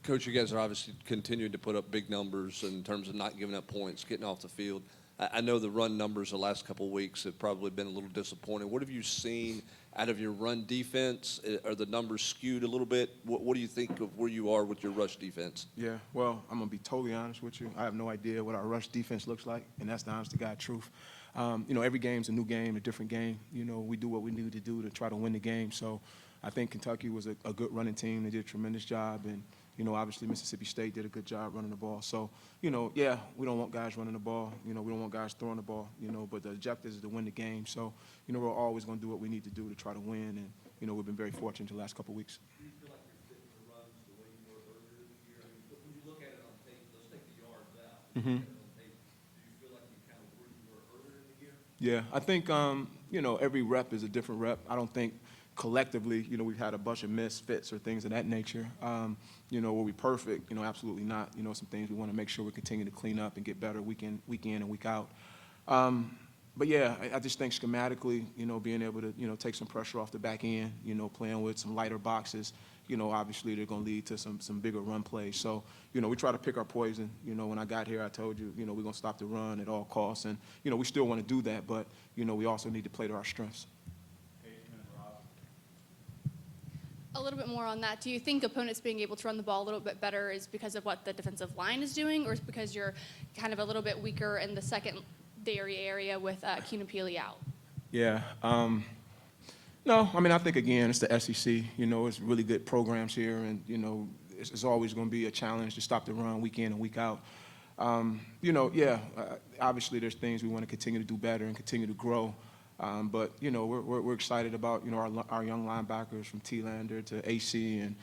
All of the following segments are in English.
Coach, you guys are obviously continuing to put up big numbers in terms of not giving up points, getting off the field. I know the run numbers the last couple of weeks have probably been a little disappointing. What have you seen out of your run defense? Are the numbers skewed a little bit? What do you think of where you are with your rush defense? Yeah, well, I'm going to be totally honest with you. I have no idea what our rush defense looks like, and that's the honest to God truth. Every game's a new game, a different game. We do what we need to do to try to win the game. So I think Kentucky was a good running team. They did a tremendous job, and obviously Mississippi State did a good job running the ball. So, yeah, we don't want guys running the ball. We don't want guys throwing the ball, but the objective is to win the game. So, we're always going to do what we need to do to try to win. And, we've been very fortunate the last couple of weeks. Do you feel like you're fitting the runs the way you were earlier in the year? I mean, when you look at it on tape, let's take the yards out. Mm-hmm. Do you feel like you kind of where you were earlier in the year? Yeah, I think, every rep is a different rep. I don't think collectively, we've had a bunch of misfits or things of that nature. Were we perfect? Absolutely not. Some things we want to make sure we continue to clean up and get better week in and week out. But yeah, I just think schematically, being able to, take some pressure off the back end, playing with some lighter boxes, obviously they're going to lead to some bigger run plays. So, we try to pick our poison. When I got here, I told you, we're going to stop the run at all costs. And, we still want to do that, but, we also need to play to our strengths. A little bit more on that. Do you think opponents being able to run the ball a little bit better is because of what the defensive line is doing, or is it because you're kind of a little bit weaker in the secondary area with Keenan Peely out? Yeah. No, I think, again, it's the SEC. It's really good programs here, and, it's always going to be a challenge to stop the run week in and week out. Obviously there's things we want to continue to do better and continue to grow. But, we're excited about, our young linebackers from T-Lander to AC. And,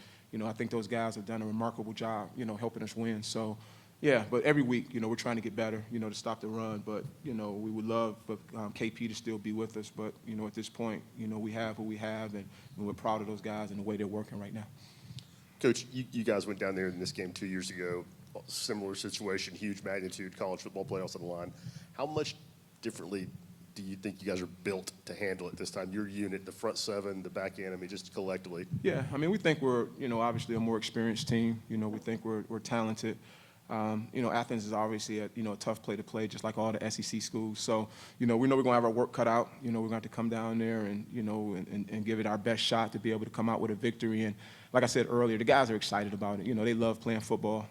I think those guys have done a remarkable job, helping us win. So, yeah, but every week, we're trying to get better, to stop the run. But, we would love for KP to still be with us. But, at this point, we have who we have, and we're proud of those guys and the way they're working right now. Coach, you guys went down there in this game 2 years ago. Similar situation, huge magnitude, college football playoffs on the line. How much differently do you think you guys are built to handle it this time? Your unit, the front seven, the back end, just collectively. Yeah, we think we're, obviously a more experienced team. We think we're talented. Athens is obviously a tough play to play, just like all the SEC schools. So, we know we're going to have our work cut out. We're going to have to come down there and, and give it our best shot to be able to come out with a victory. And like I said earlier, the guys are excited about it. They love playing football.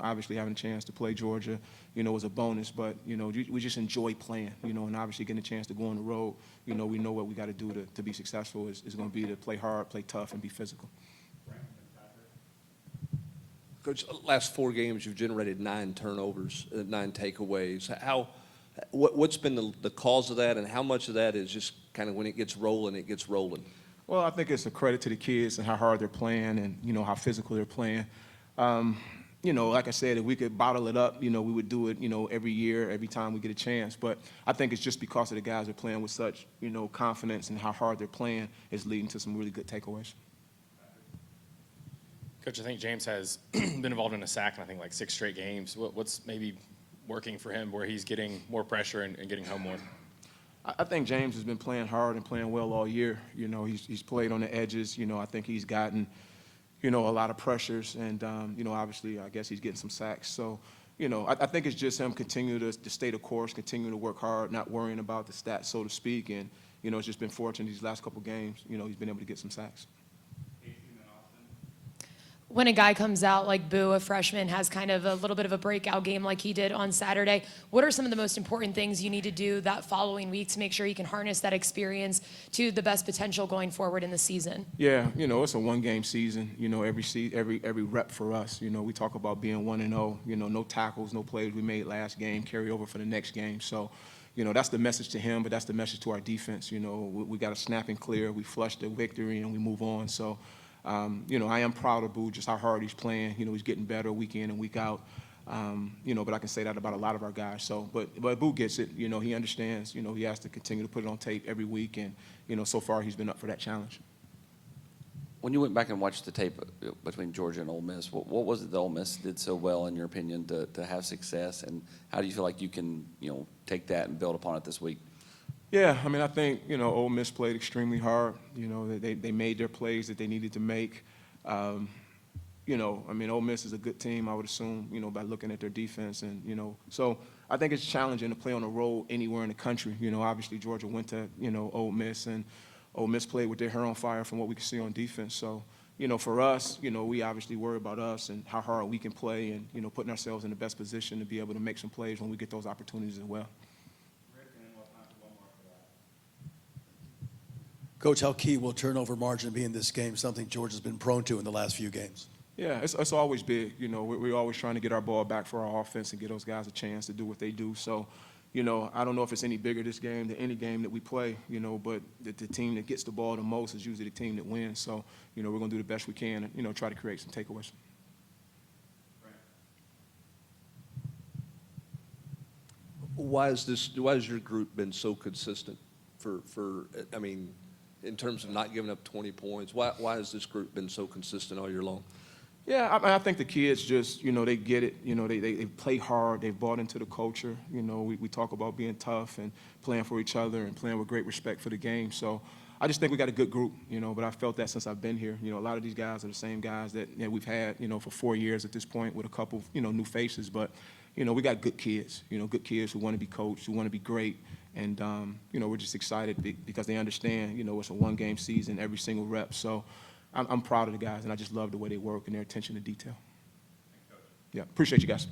Obviously having a chance to play Georgia, was a bonus. But, we just enjoy playing, and obviously getting a chance to go on the road. We know what we got to do to be successful is going to be to play hard, play tough, and be physical. Coach, last 4 games you've generated 9 turnovers, 9 takeaways. What's been the cause of that, and how much of that is just kind of when it gets rolling, it gets rolling? Well, I think it's a credit to the kids and how hard they're playing and, how physical they're playing. Like I said, if we could bottle it up, we would do it, every year, every time we get a chance. But I think it's just because of the guys are playing with such, confidence and how hard they're playing is leading to some really good takeaways. Coach, I think James has been involved in a sack in, I think, like 6 straight games. What's maybe working for him where he's getting more pressure and getting home more? I think James has been playing hard and playing well all year. He's played on the edges. I think he's gotten, a lot of pressures. And, obviously, I guess he's getting some sacks. So, I think it's just him continuing to stay the course, continue to work hard, not worrying about the stats, so to speak. And, it's just been fortunate these last couple games, he's been able to get some sacks. When a guy comes out like Boo, a freshman, has kind of a little bit of a breakout game like he did on Saturday, what are some of the most important things you need to do that following week to make sure you can harness that experience to the best potential going forward in the season? Yeah, it's a 1-game season. Every rep for us. We talk about being 1-0. No tackles, no plays we made last game, carry over for the next game. So, that's the message to him, but that's the message to our defense. We got to snap and clear. We flush the victory and we move on. So. I am proud of Boo, just how hard he's playing. He's getting better week in and week out. But I can say that about a lot of our guys. So, but Boo gets it. He understands. He has to continue to put it on tape every week, and so far he's been up for that challenge. When you went back and watched the tape between Georgia and Ole Miss, what was it that Ole Miss did so well, in your opinion, to have success, and how do you feel like you can take that and build upon it this week? Yeah, I think, Ole Miss played extremely hard. They made their plays that they needed to make. I mean, Ole Miss is a good team, I would assume, by looking at their defense. And, so I think it's challenging to play on the road anywhere in the country. Obviously Georgia went to, Ole Miss, and Ole Miss played with their hair on fire from what we can see on defense. So, for us, we obviously worry about us and how hard we can play and, putting ourselves in the best position to be able to make some plays when we get those opportunities as well. Coach, how key will turnover margin be in this game, something Georgia's been prone to in the last few games? Yeah, it's always big. We're always trying to get our ball back for our offense and get those guys a chance to do what they do. So, I don't know if it's any bigger this game than any game that we play, but the team that gets the ball the most is usually the team that wins. So, we're going to do the best we can and, try to create some takeaways. Why has your group been so consistent I mean, in terms of not giving up 20 points? Why has this group been so consistent all year long? Yeah, I think the kids just, they get it. They play hard. They've bought into the culture. We talk about being tough and playing for each other and playing with great respect for the game. So I just think we got a good group, but I felt that since I've been here. A lot of these guys are the same guys that we've had, for 4 years at this point with a couple, new faces. But, we got good kids who want to be coached, who want to be great. And, we're just excited because they understand, it's a one-game season, every single rep. So I'm proud of the guys, and I just love the way they work and their attention to detail. Yeah, appreciate you guys.